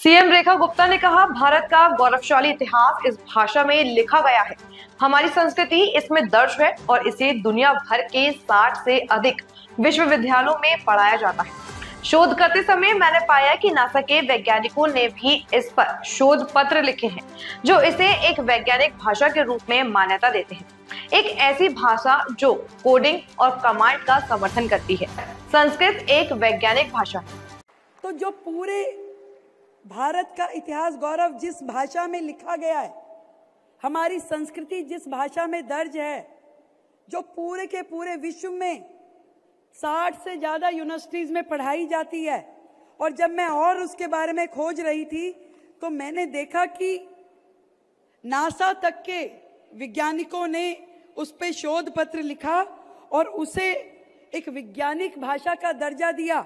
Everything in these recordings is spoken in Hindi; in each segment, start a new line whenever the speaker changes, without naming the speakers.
सीएम रेखा गुप्ता ने कहा, भारत का गौरवशाली इतिहास इस भाषा में लिखा गया है। हमारी संस्कृति इसमें दर्ज है और इसे दुनिया भर के 60 से अधिक विश्वविद्यालयों में पढ़ाया जाता है। शोध करते समय मैंने पाया कि नासा के वैज्ञानिकों ने भी इस पर शोध पत्र लिखे हैं, जो इसे एक वैज्ञानिक भाषा के रूप में मान्यता देते हैं। एक ऐसी भाषा जो कोडिंग और कमांड का समर्थन करती है। संस्कृत एक वैज्ञानिक भाषा है।
तो जो पूरे भारत का इतिहास गौरव जिस भाषा में लिखा गया है, हमारी संस्कृति जिस भाषा में दर्ज है, जो पूरे के पूरे विश्व में 60 से ज्यादा यूनिवर्सिटीज में पढ़ाई जाती है। और जब मैं और उसके बारे में खोज रही थी तो मैंने देखा कि नासा तक के वैज्ञानिकों ने उस पे शोध पत्र लिखा और उसे एक वैज्ञानिक भाषा का दर्जा दिया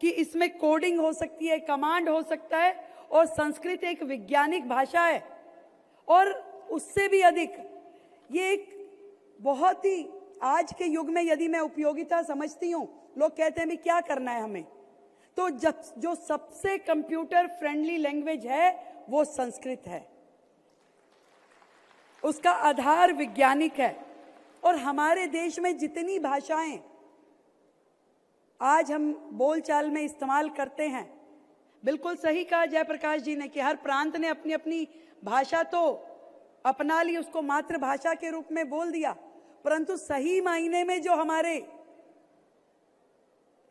कि इसमें कोडिंग हो सकती है, कमांड हो सकता है, और संस्कृत एक वैज्ञानिक भाषा है। और उससे भी अधिक ये एक बहुत ही आज के युग में यदि मैं उपयोगिता समझती हूँ, लोग कहते हैं भी क्या करना है हमें, तो जो सबसे कंप्यूटर फ्रेंडली लैंग्वेज है वो संस्कृत है। उसका आधार वैज्ञानिक है। और हमारे देश में जितनी भाषाएं आज हम बोलचाल में इस्तेमाल करते हैं, बिल्कुल सही कहा जयप्रकाश जी ने कि हर प्रांत ने अपनी अपनी भाषा तो अपना ली, उसको मातृभाषा के रूप में बोल दिया, परंतु सही मायने में जो हमारे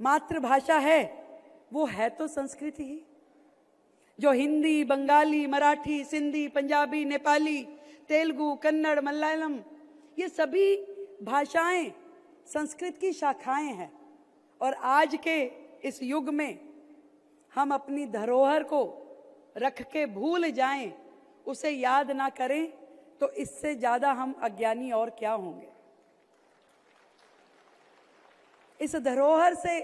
मातृभाषा है वो है तो संस्कृत ही। जो हिंदी, बंगाली, मराठी, सिंधी, पंजाबी, नेपाली, तेलुगु, कन्नड़, मलयालम, ये सभी भाषाएं संस्कृत की शाखाएं हैं। और आज के इस युग में हम अपनी धरोहर को रख के भूल जाएं, उसे याद ना करें, तो इससे ज्यादा हम अज्ञानी और क्या होंगे। इस धरोहर से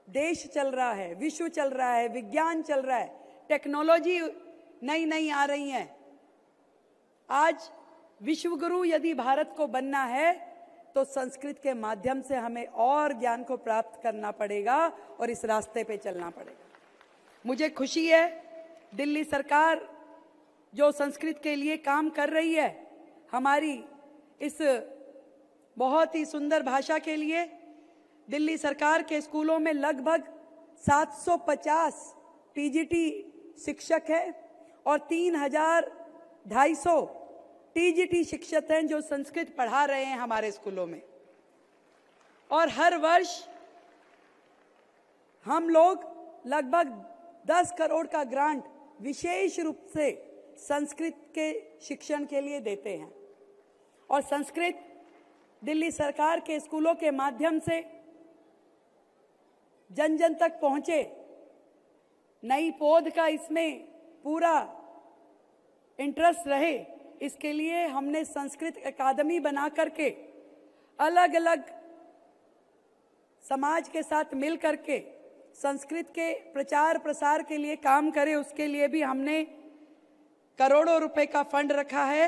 देश चल रहा है, विश्व चल रहा है, विज्ञान चल रहा है, टेक्नोलॉजी नई नई आ रही है। आज विश्व गुरु यदि भारत को बनना है तो संस्कृत के माध्यम से हमें और ज्ञान को प्राप्त करना पड़ेगा और इस रास्ते पे चलना पड़ेगा। मुझे खुशी है दिल्ली सरकार जो संस्कृत के लिए काम कर रही है, हमारी इस बहुत ही सुंदर भाषा के लिए दिल्ली सरकार के स्कूलों में लगभग 750 पीजीटी शिक्षक हैं और 3250 टीजीटी शिक्षक हैं जो संस्कृत पढ़ा रहे हैं हमारे स्कूलों में। और हर वर्ष हम लोग लगभग 10 करोड़ का ग्रांट विशेष रूप से संस्कृत के शिक्षण के लिए देते हैं। और संस्कृत दिल्ली सरकार के स्कूलों के माध्यम से जन जन तक पहुंचे, नई पौध का इसमें पूरा इंटरेस्ट रहे, इसके लिए हमने संस्कृत अकादमी बना करके अलग अलग समाज के साथ मिल करके संस्कृत के प्रचार प्रसार के लिए काम करें। उसके लिए भी हमने करोड़ों रुपए का फंड रखा है।